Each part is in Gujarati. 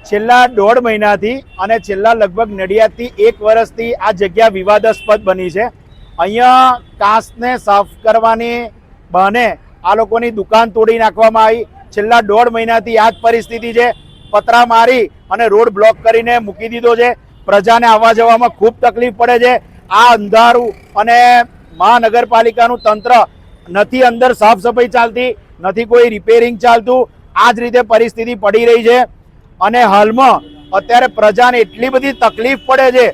છેલ્લા 1.5 મહિનાથી અને છેલ્લા લગભગ નડિયાદથી 1 વર્ષથી આ જગ્યા વિવાદાસ્પદ બની છે। અહીંયા કાંસને સાફ કરવાની બહાને આ લોકોની દુકાન તોડી નાખવામાં આવી। છેલ્લા 1.5 મહિનાથી આ જ પરિસ્થિતિ છે। પતરા મારી અને રોડ બ્લોક કરીને મૂકી દીધો છે। પ્રજાને આવવા જવામાં ખૂબ તકલીફ પડે છે। આ અંધારું અને મહાનગરપાલિકાનું તંત્ર નથી, અંદર સાફ સફાઈ ચાલતી નથી, કોઈ રિપેરિંગ ચાલતું, આ જ રીતે પરિસ્થિતિ પડી રહી છે। અને હાલમાં અત્યારે પ્રજાને એટલી બધી તકલીફ પડે છે,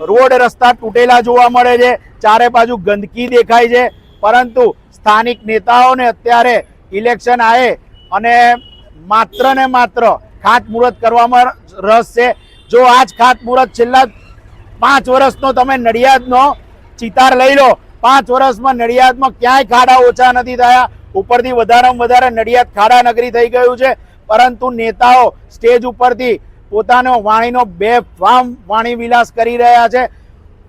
રોડ રસ્તા તૂટેલા જોવા મળે છે, ચારે બાજુ ગંદકી દેખાય છે। પરંતુ સ્થાનિક નેતાઓને અત્યારે ઇલેક્શન આવે અને માત્ર ને માત્ર ખાતમુહૂર્ત કરવામાં રસ છે। જો આ જ ખાતમુહૂર્ત છેલ્લા 5 વર્ષનો તમે નડિયાદનો ચિતાર લઈ લો, 5 વર્ષમાં નડિયાદમાં ક્યાંય ખાડા ઓછા નથી થયા, ઉપરથી વધારેમાં વધારે નડિયાદ ખાડા નગરી થઈ ગયું છે। પરંતુ નેતાઓ સ્ટેજ ઉપરથી પોતાનો વાણીનો બેફામ વાણી વિલાસ કરી રહ્યા છે।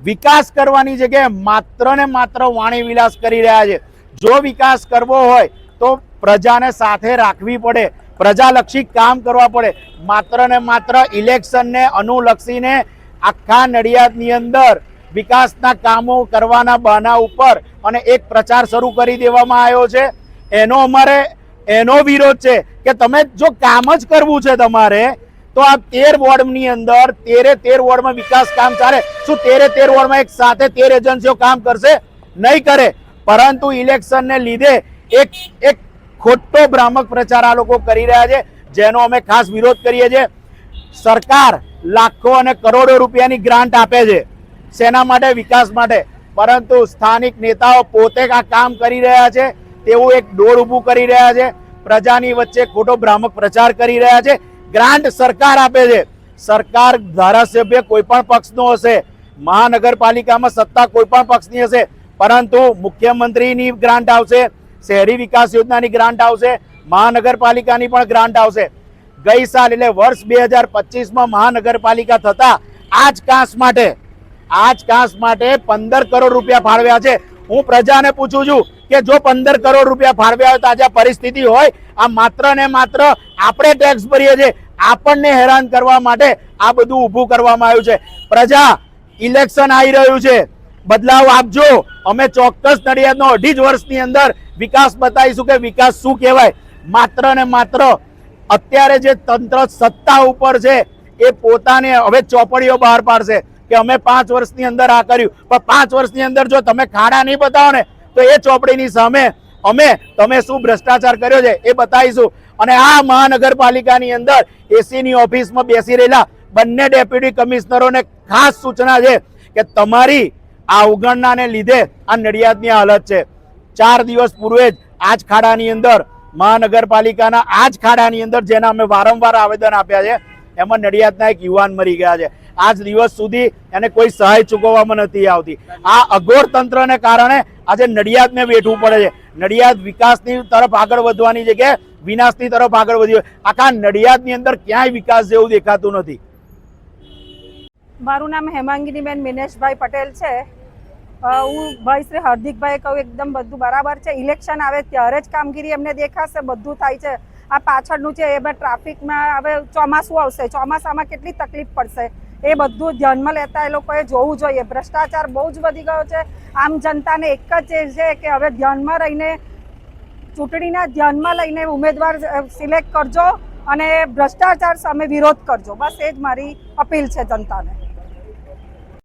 વિકાસ કરવાની જગ્યાએ માત્ર ને માત્ર વાણી વિલાસ કરી રહ્યા છે। જો વિકાસ કરવો હોય તો પ્રજાને સાથે રાખવી પડે, પ્રજાલક્ષી કામ કરવા પડે। માત્ર ને માત્ર ઇલેક્શનને અનુલક્ષીને આખા નડિયાદની અંદર વિકાસના કામો કરવાના બહાના ઉપર અને એક પ્રચાર શરૂ કરી દેવામાં આવ્યો છે। એનો વિરોધ છે કે તમે જો કામ જ કરવું છે તમારે તો આ 13 વોર્ડની અંદર 13 વોર્ડમાં વિકાસ કામ ચાલે। શું 13 વોર્ડમાં એક સાથે 13 એજન્સીઓ કામ કરશે? નહીં કરે। પરંતુ ઇલેક્શનને લીધે એક ખોટો ભ્રામક પ્રચાર આ લોકો કરી રહ્યા છે, જેનો અમે ખાસ વિરોધ કરીએ છીએ। સરકાર લાખો અને કરોડો રૂપિયાની ગ્રાન્ટ આપે છે, શેના માટે? વિકાસ માટે। પરંતુ સ્થાનિક નેતાઓ પોતે આ કામ કરી રહ્યા છે, તેવું એક ડોળ ઊભું કરી રહ્યા છે, પ્રજાની વચ્ચે ખોટો ભ્રામક પ્રચાર કરી રહ્યા છે। ગ્રાન્ટ સરકાર આપે છે, સરકાર ધારાસભ્ય કોઈ પણ પક્ષનો હશે, મહાનગરપાલિકામાં સત્તા કોઈ પણ પક્ષની હશે, પરંતુ મુખ્યમંત્રીની ગ્રાન્ટ આવશે, શહેરી વિકાસ યોજનાની ગ્રાન્ટ આવશે, મહાનગરપાલિકાની પણ ગ્રાન્ટ આવશે। ગઈ સાલ એટલે વર્ષ 2025માં મહાનગરપાલિકા થતા આ જ કાંસ માટે 15 કરોડ રૂપિયા ફાળવ્યા છે। હું પ્રજાને પૂછું છું કે જો 15 કરોડ રૂપિયા ફાળવ્યા હોય તો આજે પરિસ્થિતિ હોય? આ માત્ર ને માત્ર આપણે ટેક્સ ભરીએ છીએ, આપણને હેરાન કરવા માટે આ બધું ઊભું કરવામાં આવ્યું છે। પ્રજા, ઇલેક્શન આવી રહ્યું છે, બદલાવ આપજો। અમે ચોક્કસ નડિયાદનો 2.5 વર્ષની અંદર વિકાસ બતાવીશું કે વિકાસ શું કહેવાય। માત્ર ને માત્ર અત્યારે જે તંત્ર સત્તા ઉપર છે એ પોતાને હવે ચોપડીઓ બહાર પાડશે કે અમે 5 વર્ષની અંદર આ કર્યું, પણ 5 વર્ષની અંદર જો તમે ખાડા નહીં બતાવો ને તો એ ચોપડીની સામે તમે શું ભ્રષ્ટાચાર કર્યો છે એ બતાવીશું। અને આ મહાનગરપાલિકાની અંદર એસીની ઓફિસમાં બેસી રહેલા બંને ડેપ્યુટી કમિશનરોને ખાસ સૂચના છે કે તમારી આ અવગણનાને લીધે આ નડિયાદની હાલત છે। 4 દિવસ પૂર્વે જ આ જ ખાડાની અંદર મહાનગરપાલિકાના આ જ ખાડાની અંદર જેના અમે વારંવાર આવેદન આપ્યા છે, એમાં નડિયાદના એક યુવાન મરી ગયા છે। આજ દિવસ સુધી એને કોઈ સહાય ચૂકવવામાં નથી આવતી। આ અઘોર તંત્રને કારણે આજે નડિયાદને વેઠવું પડે છે। નડિયાદ વિકાસની તરફ આગળ વધવાની જગ્યાએ વિનાશની તરફ આગળ વધ્યું। આખા નડિયાદની અંદર ક્યાંય વિકાસ જેવું દેખાતું નથી। મારું નામ હેમાંગીનીબેન મિનેશભાઈ પટેલ છે। હું ભાઈ શ્રી હાર્દિકભાઈ કહું એકદમ બધું બરાબર છે। ઇલેક્શન આવે ત્યારે જ કામગીરી એમને દેખાશે, બધું થાય છે। આ પાછળનું છે એ ટ્રાફિકમાં હવે ચોમાસું આવશે, ચોમાસામાં કેટલી તકલીફ પડશે એ બધું ધ્યાનમાં લેતા એ લોકોએ જોવું જોઈએ। ભ્રષ્ટાચાર બહુ જ વધી ગયો છે। આમ જનતાને એક જ છે કે હવે ધ્યાનમાં રહીને ચૂંટણીના ધ્યાનમાં લઈને ઉમેદવાર સિલેક્ટ કરજો અને ભ્રષ્ટાચાર સામે વિરોધ કરજો। બસ એ જ મારી અપીલ છે જનતાને।